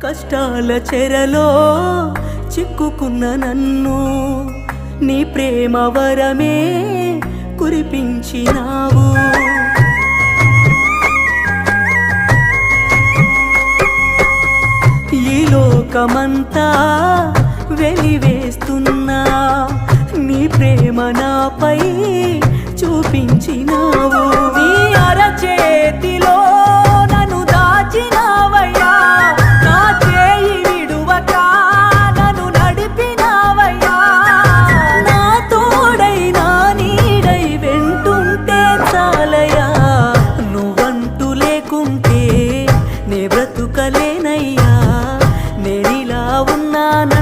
కష్టాల చెరలో చిక్కుకున్న నన్ను నీ ప్రేమ వరమే కురిపించినావు. ఈ లోకమంతా వెలివేస్తున్నా నీ ప్రేమ నాపై చూపించినావు. నీ అరచేతిలో నన్ను దాచినావయ్యా, నా చేయి విడువక నన్ను నడిపినావయ్యా. నా తోడై నా నీడై వెంటుంటే చాలయ్యా, నువ్వంటూ లేకుంటే నే బ్రతుకలేనయ్యా. నేనిలా ఉన్నానా